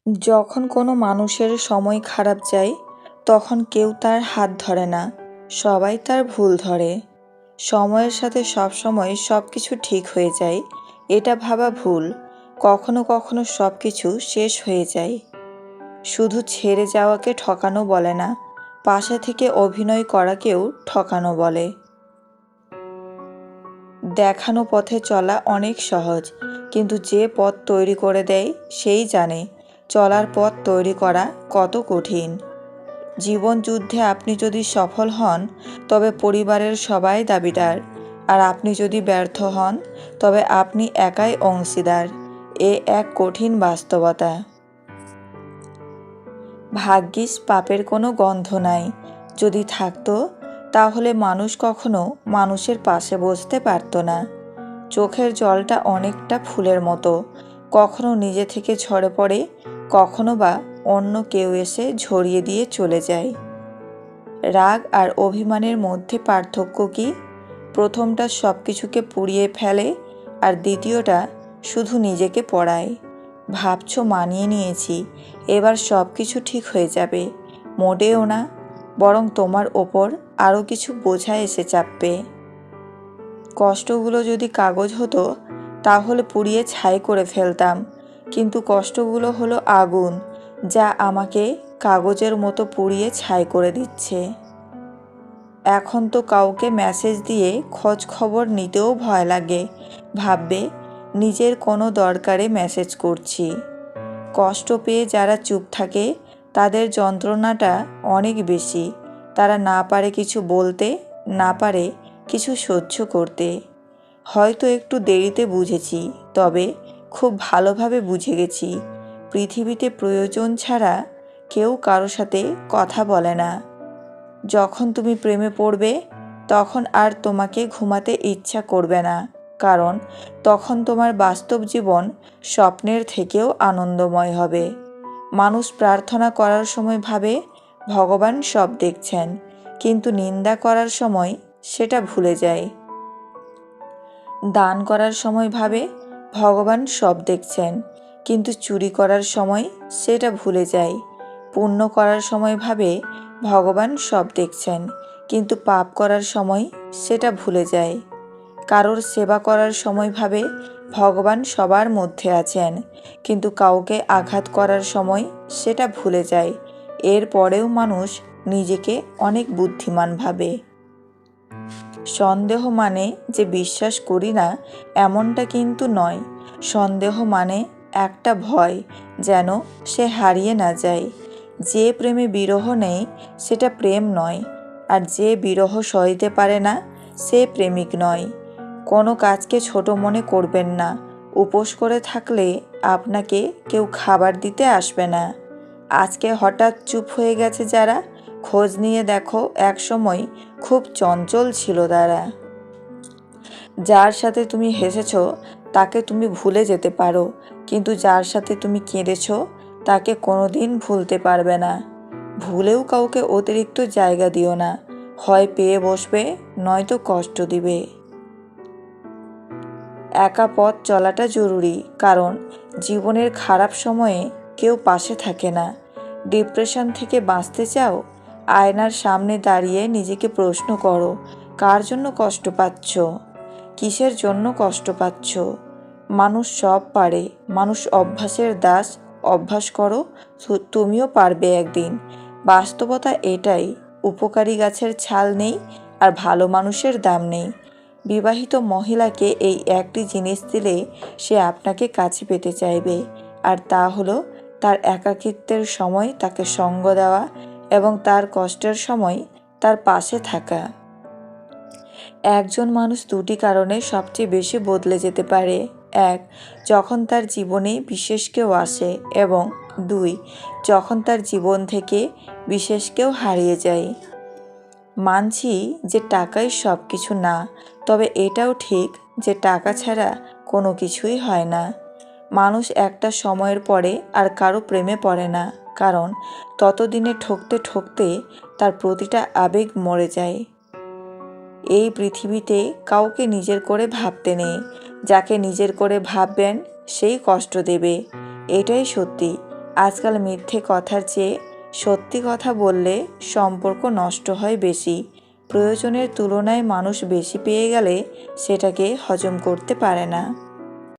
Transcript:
যখন কোনো মানুষের সময় খারাপ যায়, তখন কেউ তার হাত ধরে না, সবাই তার ভুল ধরে। সময়ের সাথে সবসময় সব কিছু ঠিক হয়ে যায়, এটা ভাবা ভুল। কখনো কখনো সব কিছু শেষ হয়ে যায়। শুধু ছেড়ে যাওয়াকে ঠকানো বলে না, পাশে থেকে অভিনয় করাকেও ঠকানো বলে। দেখানো পথে চলা অনেক সহজ, কিন্তু যে পথ তৈরি করে দেয় সেই জানে চলার পথ তৈরি করা কত কঠিন। জীবন যুদ্ধে আপনি যদি সফল হন, তবে পরিবারের সবাই দাবিদার, আর আপনি যদি ব্যর্থ হন, তবে আপনি একাই অংশীদার। এ এক কঠিন বাস্তবতা। ভাগ্যিস পাপের কোনো গন্ধ নাই। যদি থাকতো, তাহলে মানুষ কখনো মানুষের পাশে বসতে পারত না। চোখের জলটা অনেকটা ফুলের মতো, কখনো নিজে থেকে ঝরে পড়ে, কখনো বা অন্য কেউ এসে ঝরিয়ে দিয়ে চলে যায়। রাগ আর অভিমানের মধ্যে পার্থক্য কি? প্রথমটা সব কিছুকে পুড়িয়ে ফেলে, আর দ্বিতীয়টা শুধু নিজেকে পড়ায়। ভাবছো মানিয়ে নিয়েছি, এবার সব কিছু ঠিক হয়ে যাবে। মোটেও না, বরং তোমার ওপর আরও কিছু বোঝা এসে চাপবে। কষ্টগুলো যদি কাগজ হতো, তাহলে পুড়িয়ে ছাই করে ফেলতাম, কিন্তু কষ্টগুলো হলো আগুন, যা আমাকে কাগজের মতো পুড়িয়ে ছাই করে দিচ্ছে। এখন তো কাউকে মেসেজ দিয়ে খোঁজ খবর নিতেও ভয় লাগে, ভাববে নিজের কোনো দরকারে মেসেজ করছি। কষ্ট পেয়ে যারা চুপ থাকে, তাদের যন্ত্রণাটা অনেক বেশি। তারা না পারে কিছু বলতে, না পারে কিছু সহ্য করতে। হয়তো একটু দেরিতে বুঝেছি, তবে খুব ভালোভাবে বুঝে গেছি। পৃথিবীতে প্রয়োজন ছাড়া কেউ কারো সাথে কথা বলে না। যখন তুমি প্রেমে পড়বে, তখন আর তোমাকে ঘুমাতে ইচ্ছা করবে না, কারণ তখন তোমার বাস্তব জীবন স্বপ্নের থেকেও আনন্দময় হবে। মানুষ প্রার্থনা করার সময় ভাবে ভগবান সব দেখছেন, কিন্তু নিন্দা করার সময় সেটা ভুলে যায়। দান করার সময় ভাবে ভগবান সব দেখছেন, কিন্তু চুরি করার সময় সেটা ভুলে যায়। পুণ্য করার সময় ভাবে ভগবান সব দেখছেন, কিন্তু পাপ করার সময় সেটা ভুলে যায়। কারোর সেবা করার সময় ভাবে ভগবান সবার মধ্যে আছেন, কিন্তু কাউকে আঘাত করার সময় সেটা ভুলে যায়। এর পরেও মানুষ নিজেকে অনেক বুদ্ধিমান ভাবে। সন্দেহ মানে যে বিশ্বাস করি না, এমনটা কিন্তু নয়। সন্দেহ মানে একটা ভয়, যেন সে হারিয়ে না যায়। যে প্রেমে বিরহ নেই, সেটা প্রেম নয়, আর যে বিরহ সইতে পারে না, সে প্রেমিক নয়। কোনো কাজকে ছোট মনে করবেন না। উপোস করে থাকলে আপনাকে কেউ খাবার দিতে আসবে না। আজকে হঠাৎ চুপ হয়ে গেছে যারা, খোঁজ নিয়ে দেখো একসময় খুব চঞ্চল ছিল তারা। যার সাথে তুমি হেসেছ, তাকে তুমি ভুলে যেতে পারো, কিন্তু যার সাথে তুমি কেঁদেছ, তাকে কোনোদিন ভুলতে পারবে না। ভুলেও কাউকে অতিরিক্ত জায়গা দিও না, হয় পেয়ে বসবে, নয়তো কষ্ট দিবে। একা পথ চলাটা জরুরি, কারণ জীবনের খারাপ সময়ে কেউ পাশে থাকে না। ডিপ্রেশন থেকে বাঁচতে চাও? আয়নার সামনে দাঁড়িয়ে নিজেকে প্রশ্ন করো, কার জন্য কষ্ট পাচ্ছ? কিসের জন্য কষ্ট পাচ্ছ? মানুষ সব পারে, মানুষ অভ্যাসের দাস। অভ্যাস করো, তুমিও পারবে একদিন। বাস্তবতা এটাই, উপকারী গাছের ছাল নেই, আর ভালো মানুষের দাম নেই। বিবাহিত মহিলাকে এই একটি জিনিস দিলে সে আপনাকে কাছে পেতে চাইবে, আর তা হলো তার একাকিত্বের সময় তাকে সঙ্গ দেওয়া এবং তার কষ্টের সময় তার পাশে থাকা। একজন মানুষ দুটি কারণে সবচেয়ে বেশি বদলে যেতে পারে। এক, যখন তার জীবনে বিশেষ কেউ আসে, এবং দুই, যখন তার জীবন থেকে বিশেষ কেউ হারিয়ে যায়। মানছি যে টাকাই সব কিছু না, তবে এটাও ঠিক যে টাকা ছাড়া কোনো কিছুই হয় না। মানুষ একটা সময়ের পরে আর কারো প্রেমে পড়ে না, কারণ ততদিনে ঠকতে ঠকতে তার প্রতিটা আবেগ মরে যায়। এই পৃথিবীতে কাউকে নিজের করে ভাবতে নেই। যাকে নিজের করে ভাববেন সেই কষ্ট দেবে, এটাই সত্যি। আজকাল মিথ্যে কথার চেয়ে সত্যি কথা বললে সম্পর্ক নষ্ট হয় বেশি। প্রয়োজনের তুলনায় মানুষ বেশি পেয়ে গেলে সেটাকে হজম করতে পারে না।